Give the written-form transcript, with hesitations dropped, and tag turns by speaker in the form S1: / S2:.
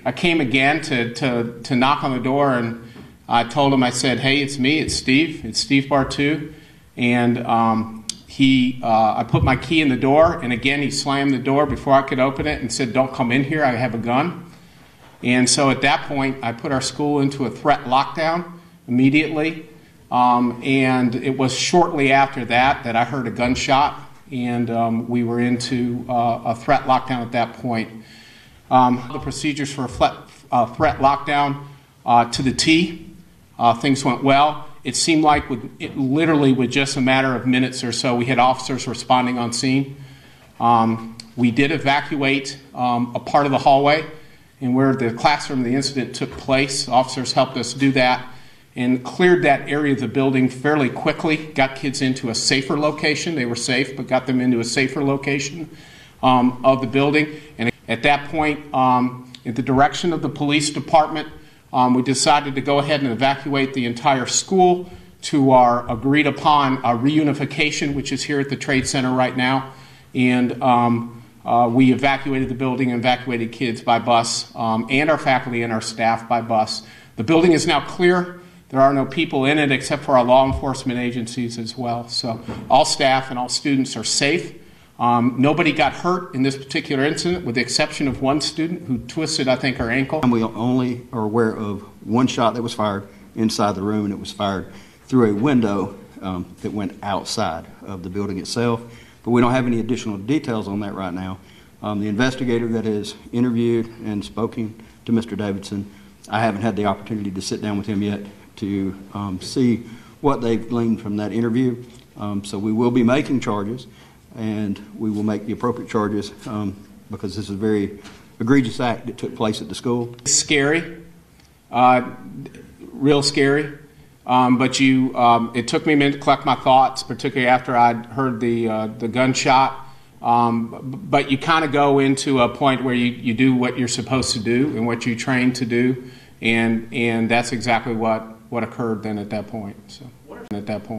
S1: I came again to knock on the door, and I told him, I said, "Hey, it's me, it's Steve Bartu," and I put my key in the door, and again he slammed the door before I could open it and said, "Don't come in here, I have a gun." And so at that point, I put our school into a threat lockdown immediately, and it was shortly after that I heard a gunshot, and we were into a threat lockdown at that point. The procedures for a threat lockdown to the T. Things went well. It seemed like literally with just a matter of minutes or so, we had officers responding on scene. We did evacuate a part of the hallway, and where the classroom of the incident took place. Officers helped us do that and cleared that area of the building fairly quickly, got kids into a safer location. They were safe, but got them into a safer location of the building. And at that point, at the direction of the police department, we decided to go ahead and evacuate the entire school to our agreed upon reunification, which is here at the Trade Center right now. And we evacuated the building and evacuated kids by bus, and our faculty and our staff by bus. The building is now clear. There are no people in it except for our law enforcement agencies as well. So all staff and all students are safe. Nobody got hurt in this particular incident, with the exception of one student who twisted, I think, her ankle.
S2: We only are aware of one shot that was fired inside the room, and it was fired through a window that went outside of the building itself. But we don't have any additional details on that right now. The investigator that has interviewed and spoken to Mr. Davidson, I haven't had the opportunity to sit down with him yet to see what they've gleaned from that interview. So we will be making charges, and we will make the appropriate charges because this is a very egregious act that took place at the school.
S1: It's scary, real scary, but it took me a minute to collect my thoughts, particularly after I'd heard the gunshot. But you kind of go into a point where you do what you're supposed to do and what you trained to do, and that's exactly what occurred then at that point. So at that point.